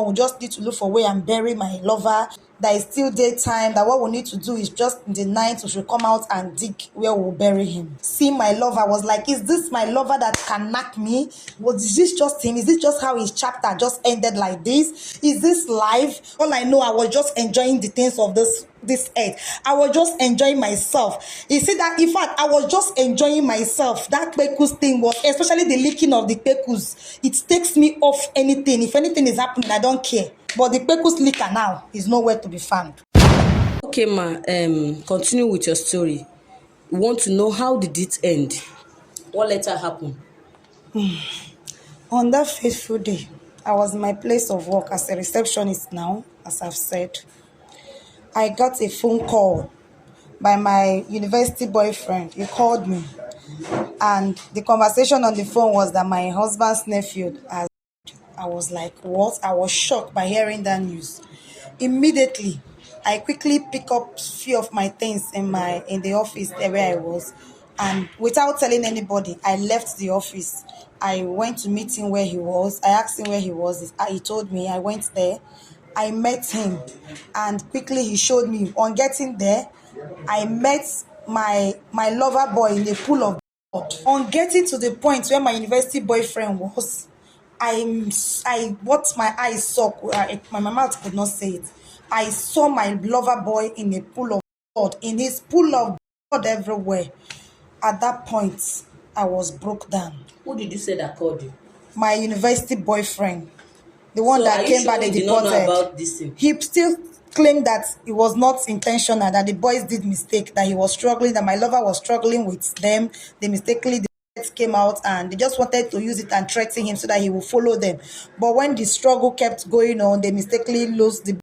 We just need to look for where and bury my lover. There is still daytime. That what we need to do is just in the night we should come out and dig where we'll bury him. See my lover, I was like, is this my lover that can knock me? Was this just him? Is this just how his chapter just ended like this? Is this life? All I know, I was just enjoying the things of this earth. I was just enjoying myself. You see that, in fact, I was just enjoying myself. That pekus thing was, especially the licking of the pekus, it takes me off anything. If anything is happening, I don't care. But the pekus licker now is nowhere to be found. Okay, ma. Continue with your story. We want to know, how did it end? What later happened? On that fateful day, I was in my place of work as a receptionist now, as I've said. I got a phone call by my university boyfriend. He called me, and the conversation on the phone was that my husband's nephew has. I was like, what? I was shocked by hearing that news. Immediately, I quickly pick up few of my things in the office there where I was, and without telling anybody, I left the office. I went to meet him where he was. I asked him where he was. He told me. I went there. I met him, and quickly he showed me. On getting there, I met my lover boy in a pool of blood. On getting to the point where my university boyfriend was, I what my eyes saw, my mouth could not say it. I saw my lover boy in a pool of blood, in his pool of blood everywhere. At that point, I was broke down. Who did you say that called you? My university boyfriend, the one So that are you came sure back, they you did not know deported. about this thing? He still claimed that it was not intentional, that the boys did mistake, that he was struggling, that my lover was struggling with them. They mistakenly, the boys came out and they just wanted to use it and threaten him so that he will follow them. But when the struggle kept going on, they mistakenly lost the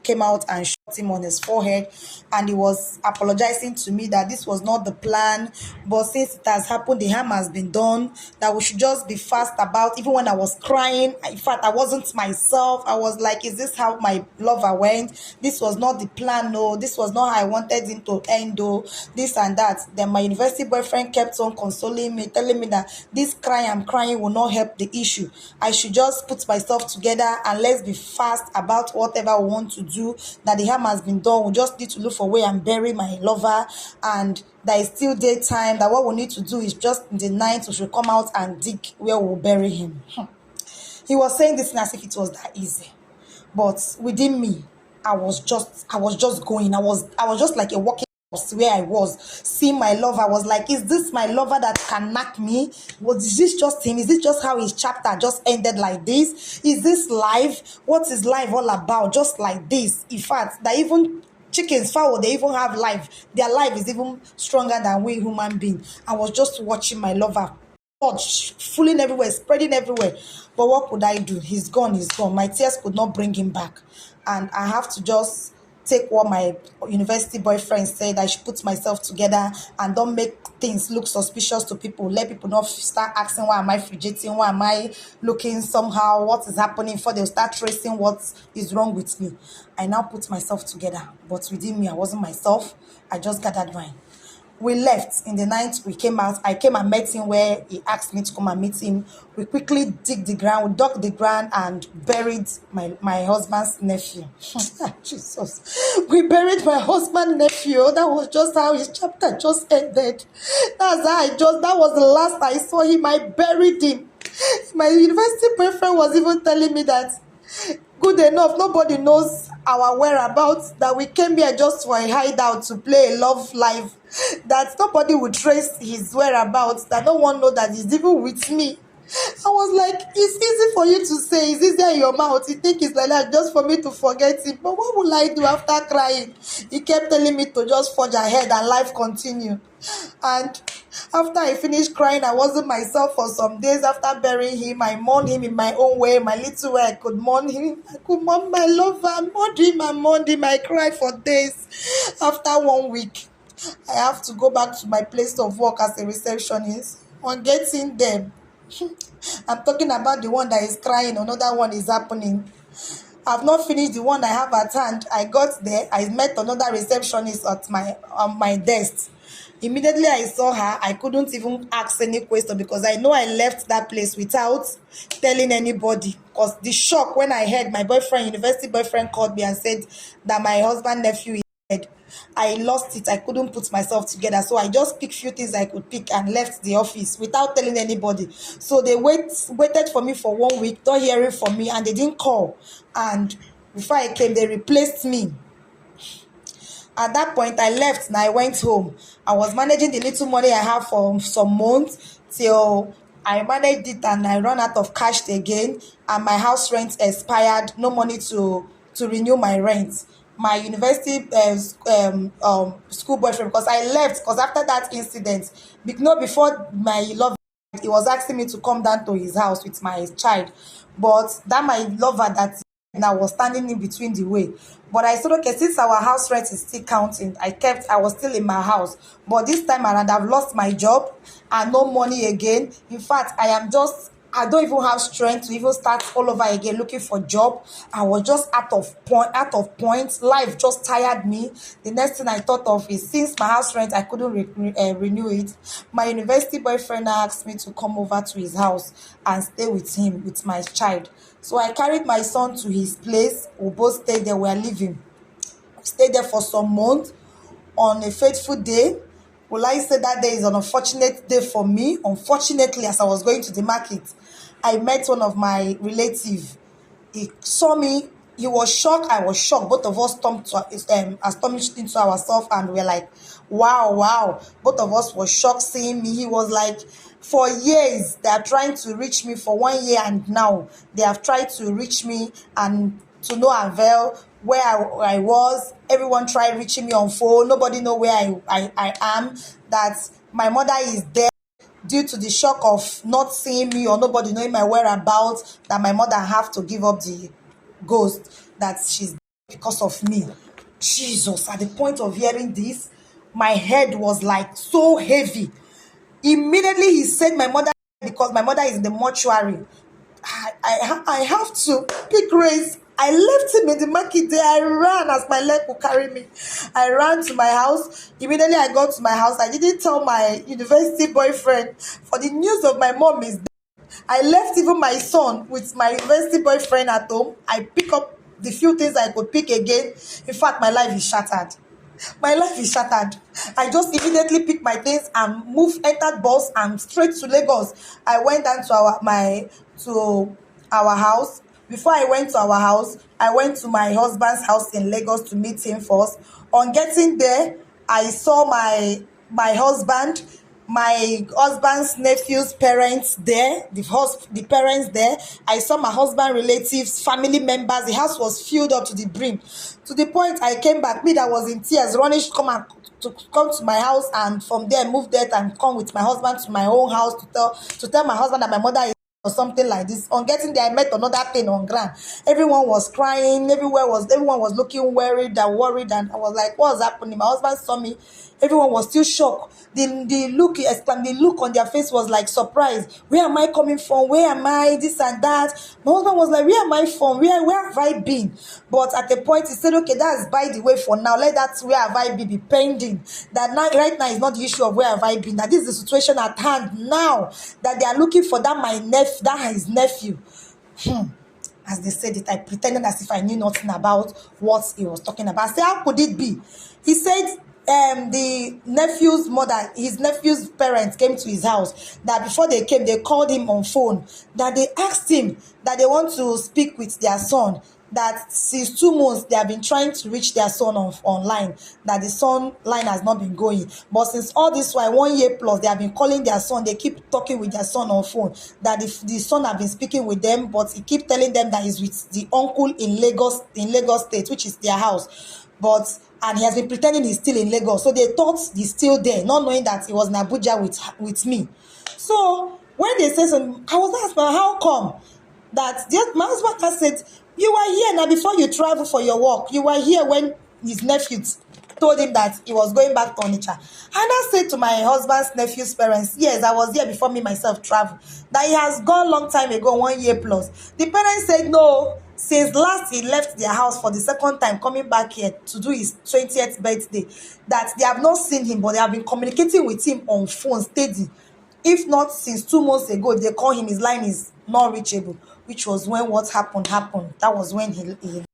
came out and shot him on his forehead, and he was apologizing to me that this was not the plan, but since it has happened, the harm has been done, that we should just be fast about. Even when I was crying, in fact, I wasn't myself. I was like, is this how my lover went? This was not the plan. No, this was not how I wanted him to end, though, this and that. Then my university boyfriend kept on consoling me, telling me that this cry I'm crying will not help the issue. I should just put myself together and let's be fast about whatever we want to do, that the harm has been done. We just need to look for where and bury my lover, and there is still daytime. That what we need to do is just in the night we should come out and dig where we'll bury him. He was saying this as if it was that easy, but within me, I was just going. I was just like a walking house where I was. Seeing my lover, I was like, is this my lover that can knock me? Was this just him? Is this just how his chapter just ended like this? Is this life? What is life all about? Just like this. In fact, that even chickens, fowl, they even have life. Their life is even stronger than we human beings. I was just watching my lover blood fooling everywhere, spreading everywhere. But what could I do? He's gone, he's gone. My tears could not bring him back. And I have to just take what my university boyfriend said. I should put myself together and don't make things look suspicious to people. Let people not start asking, why am I fidgeting? Why am I looking somehow? What is happening? Before they'll start tracing what is wrong with me. I now put myself together. But within me, I wasn't myself. I just gathered mine. We left in the night. We came out. I came and met him where he asked me to come and meet him. We quickly dig the ground. We dug the ground and buried my husband's nephew. Jesus. We buried my husband's nephew. That was just how his chapter just ended. That was the last I saw him. I buried him. My university boyfriend was even telling me that good enough, nobody knows our whereabouts, that we came here just for a hideout to play a love life, that nobody would trace his whereabouts, that no one know that he's even with me. I was like, it's easy for you to say, it's easier in your mouth. You think it's like that just for me to forget him. But what will I do after crying? He kept telling me to just forge ahead and life continue. And after I finished crying, I wasn't myself for some days. After burying him, I mourned him in my own way, my little way I could mourn him. I could mourn my lover. I mourned him. I cried for days. After 1 week, I have to go back to my place of work as a receptionist. On getting there, I'm talking about the one that is crying, another one is happening. I've not finished the one I have at hand. I got there, I met another receptionist at my on my desk. Immediately I saw her, I couldn't even ask any question because I know I left that place without telling anybody. Because the shock when I heard my boyfriend, university boyfriend, called me and said that my husband nephew is dead, I lost it. I couldn't put myself together. So I just picked few things I could pick and left the office without telling anybody. So they waited for me for 1 week, not hearing from me, and they didn't call. And before I came, they replaced me. At that point, I left and I went home. I was managing the little money I have for some months till I managed it and I ran out of cash again, and my house rent expired. No money to renew my rent. My university school boyfriend, because I left because after that incident, before my love, he was asking me to come down to his house with my child, but that my lover that now was standing in between the way. But I said, okay, since our house rent is still counting, I was still in my house. But this time around, I've lost my job and no money again. In fact, I don't even have strength to even start all over again looking for job. I was just out of point. Life just tired me. The next thing I thought of is, since my house rent, I couldn't renew it. My university boyfriend asked me to come over to his house and stay with him, with my child. So I carried my son to his place. We both stayed there. We are living. Stayed there for some months. On a fateful day, will I say that day is an unfortunate day for me? Unfortunately, as I was going to the market, I met one of my relatives. He saw me. He was shocked. I was shocked. Both of us astonished into ourselves, and we were like, "Wow, wow!" Both of us were shocked seeing me. He was like, "For years, they are trying to reach me for 1 year, and now they have tried to reach me, and to no avail. Where I was, everyone tried reaching me on phone. Nobody know where I am. That my mother is dead due to the shock of not seeing me or nobody knowing my whereabouts, that my mother have to give up the ghost, that she's dead because of me." Jesus, at the point of hearing this, my head was like so heavy. Immediately he said my mother, because my mother is in the mortuary. I have to pick race. I left him in the market there. I ran as my leg could carry me. I ran to my house. Immediately I got to my house. I didn't tell my university boyfriend, for the news of my mom is dead. I left even my son with my university boyfriend at home. I pick up the few things I could pick again. In fact, my life is shattered. My life is shattered. I just immediately picked my things and entered bus and straight to Lagos. I went down to our house. Before I went to our house, I went to my husband's house in Lagos to meet him first. On getting there, I saw my husband's nephew's parents there, the parents there. I saw my husband relatives, family members. The house was filled up to the brim, to the point I came back, me that was in tears, running to come to my house, and from there moved there and come with my husband to my own house to tell my husband that my mother is, or something like this. On getting there, I met another thing on ground. Everyone was crying. Everyone was looking worried, and I was like, "What's happening?" My husband saw me. Everyone was still shocked. The look on their face was like surprise. Where am I coming from? Where am I? This and that. My husband was like, "Where am I from? Where have I been?" But at the point he said, "Okay, that's by the way for now. Let that where have I been be pending. That now, right now is not the issue of where have I been. That this is the situation at hand now. That they are looking for his nephew." As they said it, I pretended as if I knew nothing about what he was talking about. I said, "How could it be?" He said his nephew's parents came to his house. That before they came, they called him on phone. That they asked him that they want to speak with their son. That since 2 months they have been trying to reach their son online. That the son line has not been going. But since all this while, 1 year plus, they have been calling their son. They keep talking with their son on phone. That the son have been speaking with them, but he keep telling them that he's with the uncle in Lagos State, which is their house. And he has been pretending he's still in Lagos. So they thought he's still there, not knowing that he was in Abuja with me. So when they said something, I was asked, "How come?" That my husband has said, "You were here now before you travel for your work. You were here when his nephew told him that he was going back to Onitsha." And I said to my husband's nephew's parents, "Yes, I was here before me myself travel. That he has gone long time ago, 1 year plus." The parents said, "No, since last he left their house for the second time, coming back here to do his 20th birthday, that they have not seen him, but they have been communicating with him on phone steady. If not since 2 months ago, they call him, his line is not reachable, which was when what happened. That was when he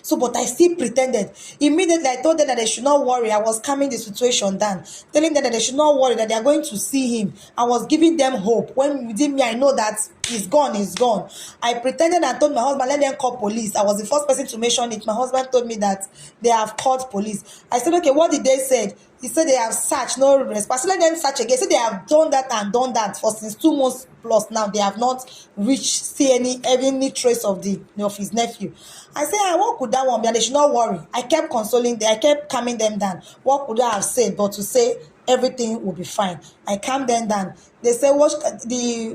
so, but I still pretended. Immediately, I told them that they should not worry. I was calming the situation down, telling them that they should not worry, that they are going to see him. I was giving them hope. When within me, I know that he's gone, he's gone. I pretended and told my husband, let them call police. I was the first person to mention it. My husband told me that they have called police. I said, okay, what did they say? He said they have searched, no response. So let them search again. He said they have done that and done that for since 2 months plus now. They have not reached, see any trace of his nephew. I said, what could that one be? And they should not worry. I kept consoling them. I kept calming them down. What could I have said but to say everything will be fine? I calmed them down. They said, what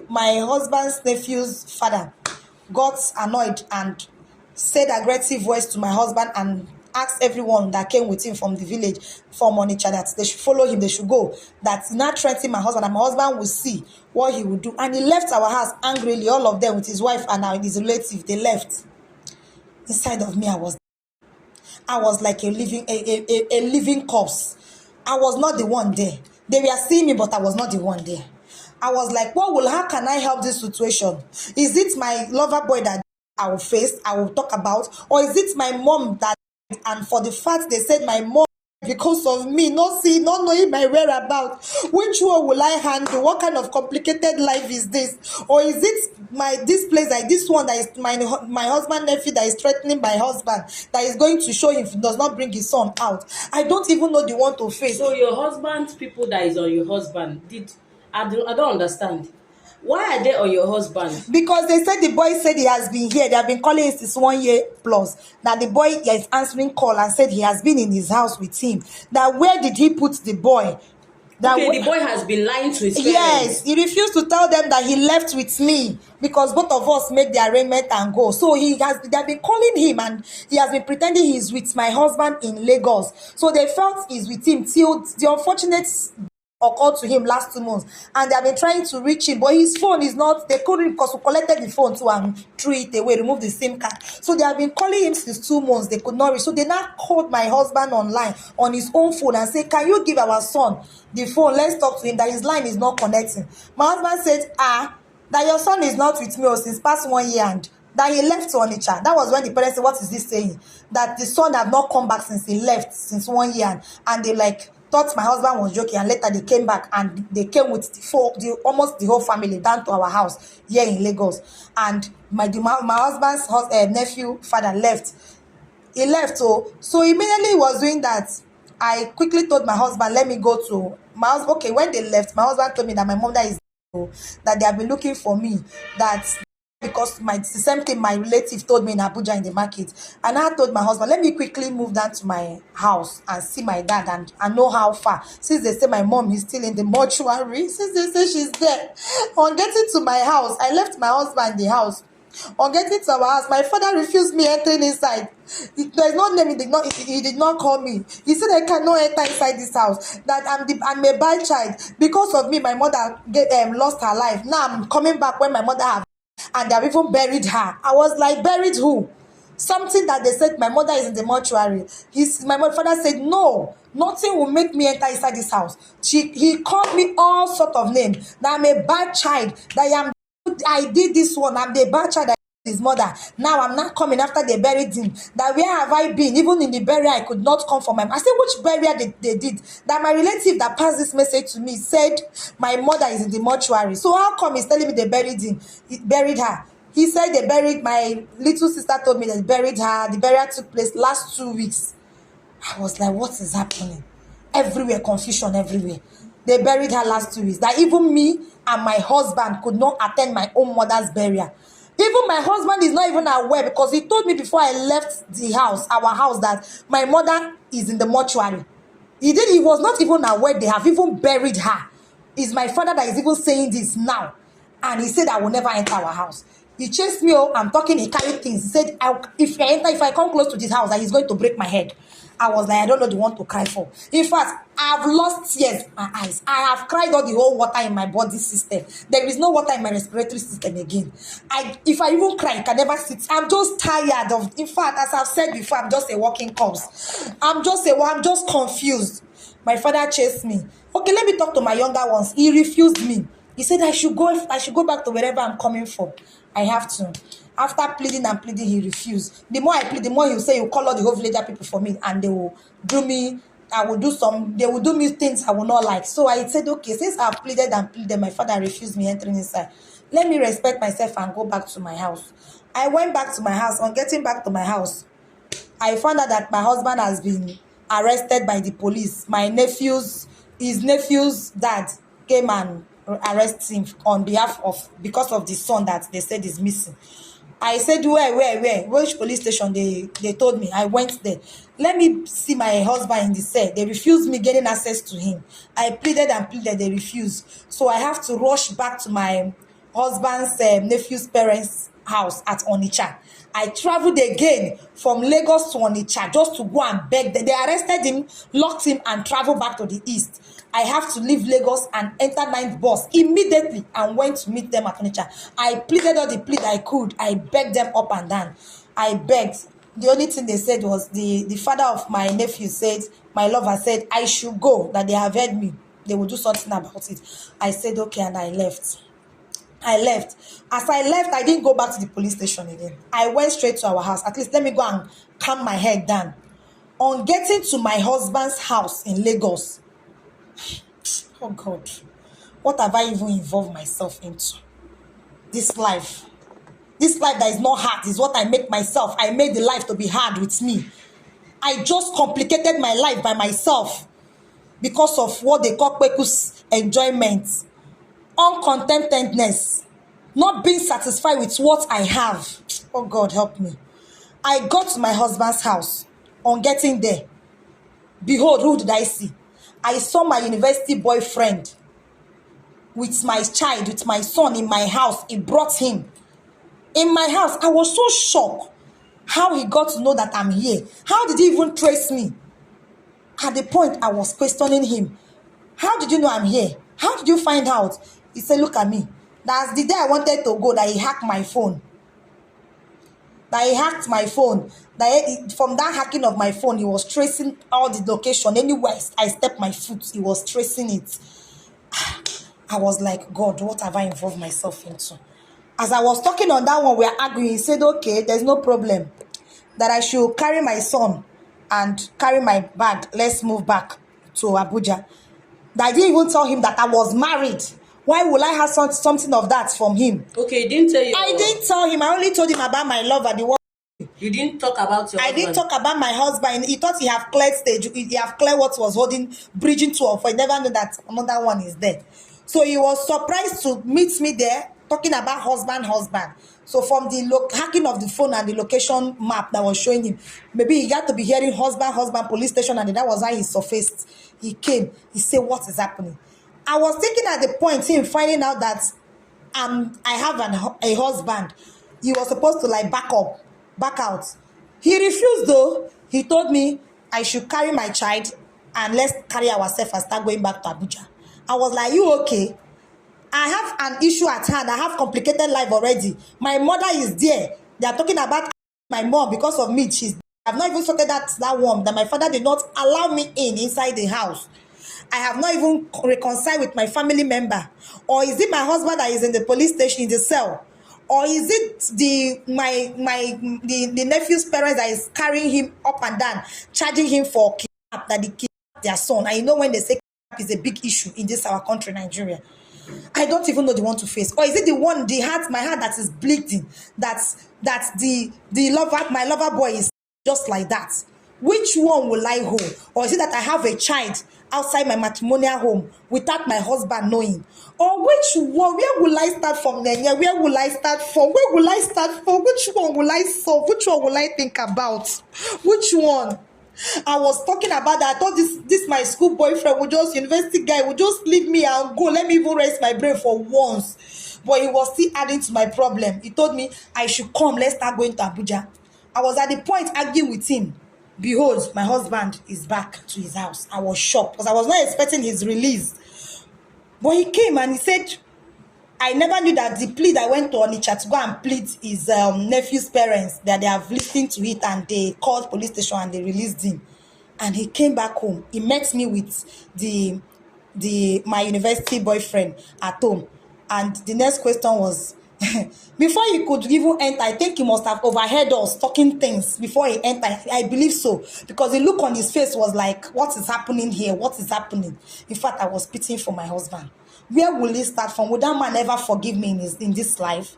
my husband's nephew's father got annoyed and said aggressive words to my husband and asked everyone that came with him from the village from Onitsha that they should follow him, they should go. That not threatening my husband, and my husband will see what he would do. And he left our house angrily, all of them with his wife and his relative. They left. Inside of me, I was like a living corpse. I was not the one there. They were seeing me, but I was not the one there. I was like, how can I help this situation? Is it my lover boy that I will face, I will talk about, or is it my mom that, and for the fact they said my mom, because of me not knowing my whereabouts, which one will I handle? What kind of complicated life is this? Or is it this place, like this one that is my husband nephew that is threatening my husband, that is going to show him if he does not bring his son out? I don't even know the one to face. So your husband's people that is on your husband I don't understand. Why are they on your husband? Because they said the boy said he has been here. They have been calling him since 1 year plus. That the boy is answering call and said he has been in his house with him. That where did he put the boy? That okay, the boy has been lying to his parents. Yes, he refused to tell them that he left with me because both of us make the arrangement and go. So they have been calling him and he has been pretending he's with my husband in Lagos. So they felt he's with him till the unfortunate occurred to him last 2 months, and they have been trying to reach him, but his phone is not, they couldn't, because we collected the phone too and threw it away, removed the SIM card. So they have been calling him since 2 months. They could not reach. So they now called my husband online on his own phone and say, can you give our son the phone? Let's talk to him, that his line is not connecting. My husband said, that your son is not with me since past 1 year, and that he left to Onitsha. That was when the parents said, what is this saying? That the son have not come back since he left, since 1 year. And they thought my husband was joking, and later they came back and they came with almost the whole family down to our house here in Lagos. And my husband's nephew father left. He left. So immediately he was doing that, I quickly told my husband, let me go to my husband. Okay, when they left, my husband told me that my mother is that they have been looking for me, that because the same thing my relative told me in Abuja in the market. And I told my husband, let me quickly move down to my house and see my dad and know how far. Since they say my mom is still in the mortuary, since they say she's there. On getting to my house, I left my husband in the house. On getting to our house, my father refused me entering inside. There's no name. He did not call me. He said I cannot enter inside this house. That I'm a bad child. Because of me, my mother lost her life. Now I'm coming back when my mother have, and they have even buried her. I was like, buried who? Something that they said my mother is in the mortuary. My father said, no, nothing will make me enter inside this house. He called me all sort of names. That I'm a bad child. That I did this one. I'm the bad child. His mother. Now I'm not coming after they buried him. That where have I been? Even in the burial, I could not come for my. I said, which burial they did? That my relative that passed this message to me said my mother is in the mortuary. So how come he's telling me they buried him? He buried her. He said they buried my little sister. Told me they buried her. The burial took place last 2 weeks. I was like, what is happening? Everywhere, confusion everywhere. They buried her last 2 weeks. That even me and my husband could not attend my own mother's burial. Even my husband is not even aware, because he told me before I left our house, that my mother is in the mortuary. He was not even aware they have even buried her. It's my father that is even saying this now. And he said I will never enter our house. He chased me. I'm talking, he carried things. He said, if I come close to this house, that he's going to break my head. I was like, I don't know the one to cry for. In fact, I've lost tears in my eyes. I have cried all the whole water in my body system. There is no water in my respiratory system again. If I even cry, I can never sit. I'm just tired of. In fact, as I've said before, I'm just a walking corpse. I'm just confused. My father chased me. Okay, let me talk to my younger ones. He refused me. He said I should go back to wherever I'm coming from. I have to. After pleading and pleading, he refused. The more I plead, the more he'll say he'll call all the whole villager people for me, and they will do me. They will do me things I will not like. So I said, okay, since I've pleaded and pleaded, my father refused me entering inside. Let me respect myself and go back to my house. I went back to my house. On getting back to my house, I found out that my husband has been arrested by the police. His nephew's dad came and arrested him on behalf of, because of the son that they said is missing. I said, where? Which police station? They told me. I went there. Let me see my husband in the cell. They refused me getting access to him. I pleaded and pleaded. They refused. So I have to rush back to my husband's nephew's parents' house at Onitsha. I traveled again from Lagos to Onitsha just to go and beg them. They arrested him, locked him, and traveled back to the east. I have to leave Lagos and enter 9th bus immediately and went to meet them at Onitsha. I pleaded all the plead I could. I begged them up and down. I begged. The only thing they said was the father of my nephew said, my lover said, I should go, that they have heard me. They will do something about it. I said, okay, and I left. As I left, I didn't go back to the police station again. I went straight to our house. At least let me go and calm my head down. On getting to my husband's house in Lagos, oh God, what have I even involved myself into? This life that is not hard is what I make myself. I made the life to be hard with me. I just complicated my life by myself because of what they call Kweku's enjoyment, uncontentedness, not being satisfied with what I have. Oh God, help me. I got to my husband's house. On getting there, behold, who did I see? I saw my university boyfriend with my child, with my son in my house. He brought him in my house. I was so shocked how he got to know that I'm here. How did he even trace me? At the point, I was questioning him. How did you know I'm here? How did you find out? He said, look at me. That's the day I wanted to go that he hacked my phone. From that hacking of my phone, he was tracing all the location. Anywhere I stepped my foot, he was tracing it. I was like, God, what have I involved myself into? As I was talking on that one, we are arguing. He said, okay, there's no problem. That I should carry my son and carry my bag. Let's move back to Abuja. That I didn't even tell him that I was married. Why would I have something of that from him? Okay, he didn't tell you. I didn't tell him. I only told him about my lover. You didn't talk about your husband. I didn't talk about my husband. He thought he have cleared stage. He have cleared what was bridging to offer. He never knew that another one is there. So he was surprised to meet me there, talking about husband. So from the hacking of the phone and the location map that was showing him, maybe he got to be hearing husband, police station, and that was how he surfaced. He came. He said, what is happening? I was thinking at the point him finding out that I have a husband. He was supposed to back out. He refused though. He told me I should carry my child and let's carry ourselves and start going back to Abuja. I was like, you okay? I have an issue at hand. I have complicated life already. My mother is there. They are talking about my mom because of me. I've not even sorted that one that my father did not allow me inside the house. I have not even reconciled with my family member. Or is it my husband that is in the police station in the cell? Or is it the nephew's parents that is carrying him up and down, charging him for kidnap, that they kidnap their son? And you know when they say kidnap is a big issue in our country, Nigeria. I don't even know the one to face. Or is it my heart that is bleeding? That's my lover boy is just like that. Which one will I hold? Or is it that I have a child outside my matrimonial home without my husband knowing? Or which one? Where will I start from then? Where will I start from? Where will I start from? Which one will I solve? Which one will I think about? Which one? I was talking about that. I thought this my school boyfriend university guy would just leave me and go. Let me even rest my brain for once. But he was still adding to my problem. He told me I should come. Let's start going to Abuja. I was at the point arguing with him. Behold, my husband is back to his house. I was shocked because I was not expecting his release. But he came and he said, I never knew that the plea that went to Onitsha to go and plead his nephew's parents, that they have listened to it and they called police station and they released him. And he came back home. He met me with my university boyfriend at home. And the next question was, before he could even enter, I think he must have overheard us talking things before he entered. I believe so. Because the look on his face was like, what is happening here? What is happening? In fact, I was pitying for my husband. Where will he start from? Will that man ever forgive me in this life?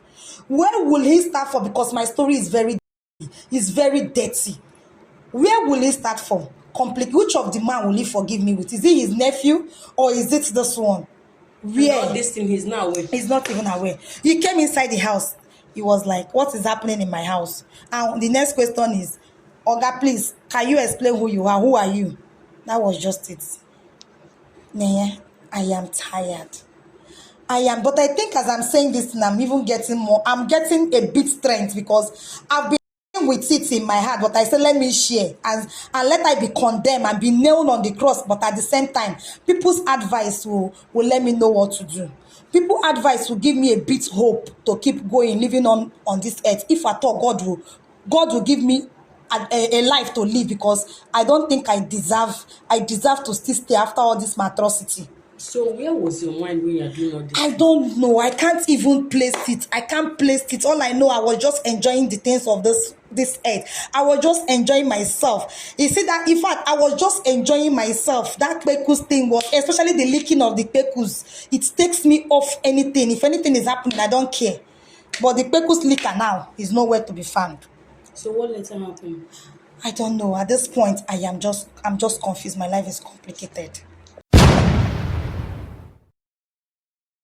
Where will he start from? Because my story is very dirty. Where will he start from? Complete. Which of the man will he forgive me with? Is it his nephew or is it this one? And all Where? this thing, he's now aware. He's not even aware. He came inside the house. He was like, what is happening in my house? And the next question is, Oga, please, can you explain who you are? Who are you? That was just it. Nah, I am tired. But I think as I'm saying this, and I'm even getting more, I'm getting a bit strength because I've been with it in my heart, but I said, let me share and let I be condemned and be nailed on the cross. But at the same time, people's advice will let me know what to do. People's advice will give me a bit hope to keep going, living on this earth. If at all God will give me a life to live, because I don't think I deserve to still stay after all this atrocity. So where was your mind when you are doing all this? I don't know. I can't even place it. I can't place it. All I know, I was just enjoying the things of this earth. I was just enjoying myself. You see that, in fact, I was just enjoying myself. That pekus thing was, especially the leaking of the pekus, it takes me off anything. If anything is happening, I don't care. But the pekus leaker now is nowhere to be found. So what later happened? I don't know. At this point, I'm just confused. My life is complicated.